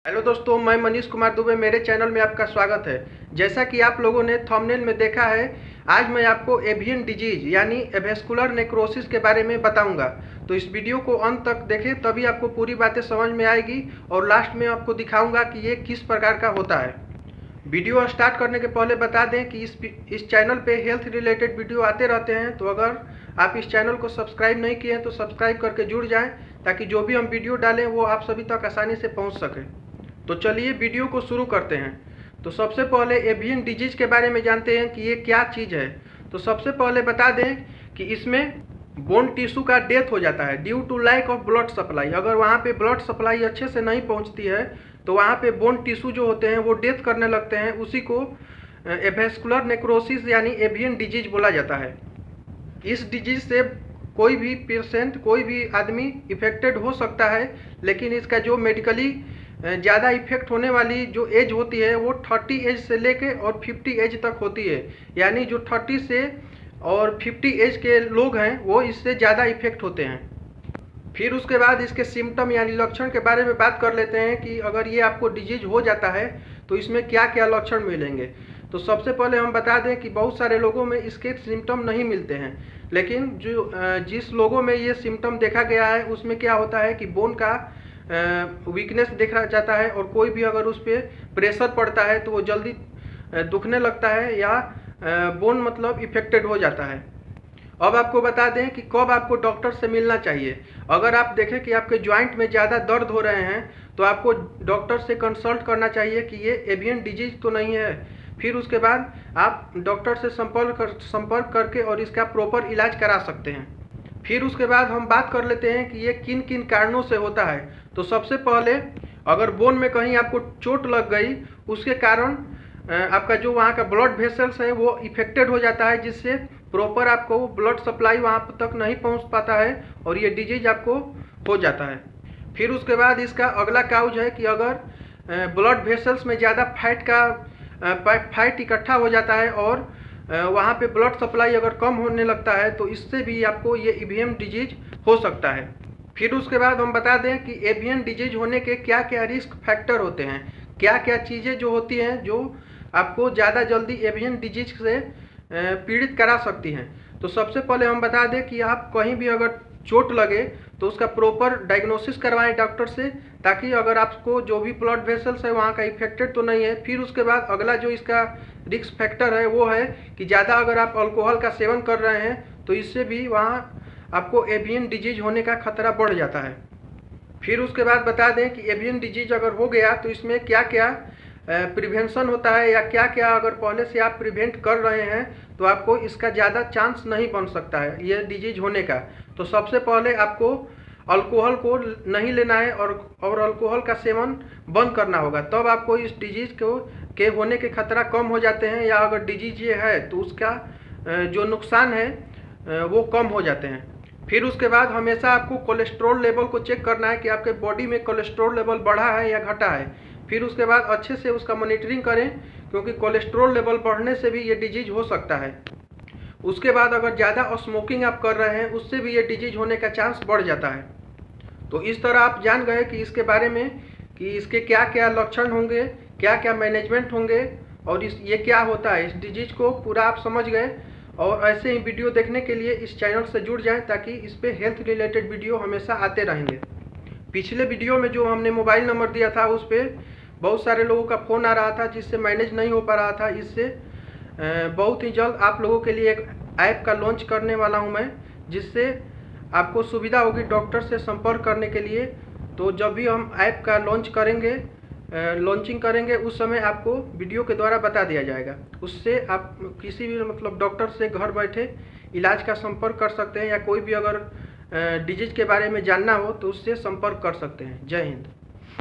Hello दोस्तों, मैं मनीष कुमार दुबे, मेरे चैनल में आपका स्वागत है। जैसा कि आप लोगों ने थंबनेल में देखा है, आज मैं आपको एवियन डिजीज यानी एवेस्कुलर नेक्रोसिस के बारे में बताऊंगा। तो इस वीडियो को अंत तक देखें, तभी आपको पूरी बातें समझ में आएगी और लास्ट में आपको दिखाऊंगा कि ये किस प्रकार का होता है। वीडियो स्टार्ट करने के पहले बता दें कि इस चैनल पे हेल्थ रिलेटेड वीडियो आते रहते हैं, तो अगर आप इस चैनल को सब्सक्राइब नहीं किए हैं तो सब्सक्राइब करके जुड़ जाएं, ताकि जो भी हम वीडियो डालें वो आप सभी तक आसानी से पहुंच सके। तो चलिए वीडियो को शुरू करते हैं। तो सबसे पहले एवियन डिजीज के बारे में जानते हैं कि ये क्या चीज़ है। तो सबसे पहले बता दें कि इसमें बोन टिश्यू का डेथ हो जाता है due to lack of blood supply. अगर वहाँ पे ब्लड सप्लाई अच्छे से नहीं पहुँचती है तो वहाँ पे बोन टिश्यू जो होते हैं वो डेथ करने लगते हैं। उसी को एवेस्कुलर नेक्रोसिस यानी एवियन डिजीज बोला जाता है। इस डिजीज से कोई भी पेशेंट, कोई भी आदमी इफेक्टेड हो सकता है, लेकिन इसका जो मेडिकली ज़्यादा इफेक्ट होने वाली जो एज होती है वो 30 एज से लेके और 50 एज तक होती है। यानी जो 30 से और 50 एज के लोग हैं वो इससे ज़्यादा इफेक्ट होते हैं। फिर उसके बाद इसके सिम्टम यानी लक्षण के बारे में बात कर लेते हैं कि अगर ये आपको डिजीज हो जाता है तो इसमें क्या क्या लक्षण मिलेंगे। तो सबसे पहले हम बता दें कि बहुत सारे लोगों में इसके सिम्टम नहीं मिलते हैं, लेकिन जिस लोगों में ये सिम्टम देखा गया है उसमें क्या होता है कि बोन का वीकनेस देखा जाता है, और कोई भी अगर उस पर प्रेशर पड़ता है तो वो जल्दी दुखने लगता है या बोन मतलब इफेक्टेड हो जाता है। अब आपको बता दें कि कब आपको डॉक्टर से मिलना चाहिए। अगर आप देखें कि आपके जॉइंट में ज़्यादा दर्द हो रहे हैं तो आपको डॉक्टर से कंसल्ट करना चाहिए कि ये एवियन डिजीज तो नहीं है। फिर उसके बाद आप डॉक्टर से संपर्क करके और इसका प्रॉपर इलाज करा सकते हैं। फिर उसके बाद हम बात कर लेते हैं कि ये किन किन कारणों से होता है। तो सबसे पहले अगर बोन में कहीं आपको चोट लग गई, उसके कारण आपका जो वहाँ का ब्लड वेसल्स है वो इफेक्टेड हो जाता है, जिससे प्रॉपर आपको ब्लड सप्लाई वहाँ तक नहीं पहुँच पाता है और ये डिजीज आपको हो जाता है। फिर उसके बाद इसका अगला काउज है कि अगर ब्लड वेसल्स में ज़्यादा फैट इकट्ठा हो जाता है और वहाँ पे ब्लड सप्लाई अगर कम होने लगता है तो इससे भी आपको ये एवियन डिजीज हो सकता है। फिर उसके बाद हम बता दें कि एवियन डिजीज होने के क्या क्या रिस्क फैक्टर होते हैं, क्या क्या चीज़ें जो होती हैं जो आपको ज़्यादा जल्दी एवियन डिजीज से पीड़ित करा सकती हैं। तो सबसे पहले हम बता दें कि आप कहीं भी अगर चोट लगे तो उसका प्रॉपर डायग्नोसिस करवाएं डॉक्टर से, ताकि अगर आपको जो भी ब्लड वेसल्स है वहाँ का इफेक्टेड तो नहीं है। फिर उसके बाद अगला जो इसका रिस्क फैक्टर है वो है कि ज़्यादा अगर आप अल्कोहल का सेवन कर रहे हैं तो इससे भी वहाँ आपको एवियन डिजीज होने का खतरा बढ़ जाता है। फिर उसके बाद बता दें कि एवियन डिजीज अगर हो गया तो इसमें क्या क्या प्रिवेंशन होता है, या क्या क्या अगर पहले से आप प्रिवेंट कर रहे हैं तो आपको इसका ज़्यादा चांस नहीं बन सकता है ये डिजीज होने का। तो सबसे पहले आपको अल्कोहल को नहीं लेना है और अल्कोहल का सेवन बंद करना होगा, तब आपको इस डिजीज के होने के खतरा कम हो जाते हैं, या अगर डिजीज ये है तो उसका जो नुकसान है वो कम हो जाते हैं। फिर उसके बाद हमेशा आपको कोलेस्ट्रॉल लेवल को चेक करना है कि आपके बॉडी में कोलेस्ट्रॉल लेवल बढ़ा है या घटा है। फिर उसके बाद अच्छे से उसका मॉनिटरिंग करें, क्योंकि कोलेस्ट्रॉल लेवल बढ़ने से भी ये डिजीज हो सकता है। उसके बाद अगर ज़्यादा स्मोकिंग आप कर रहे हैं उससे भी ये डिजीज होने का चांस बढ़ जाता है। तो इस तरह आप जान गए कि इसके बारे में कि इसके क्या क्या लक्षण होंगे, क्या क्या मैनेजमेंट होंगे और ये क्या होता है। इस डिजीज को पूरा आप समझ गए, और ऐसे ही वीडियो देखने के लिए इस चैनल से जुड़ जाएं, ताकि इस पे हेल्थ रिलेटेड वीडियो हमेशा आते रहेंगे। पिछले वीडियो में जो हमने मोबाइल नंबर दिया था उस पर बहुत सारे लोगों का फ़ोन आ रहा था, जिससे मैनेज नहीं हो पा रहा था। इससे बहुत ही जल्द आप लोगों के लिए एक ऐप का लॉन्च करने वाला हूं मैं, जिससे आपको सुविधा होगी डॉक्टर से संपर्क करने के लिए। तो जब भी हम ऐप का लॉन्चिंग करेंगे उस समय आपको वीडियो के द्वारा बता दिया जाएगा। उससे आप किसी भी मतलब डॉक्टर से घर बैठे इलाज का संपर्क कर सकते हैं, या कोई भी अगर डिजीज के बारे में जानना हो तो उससे संपर्क कर सकते हैं। जय हिंद।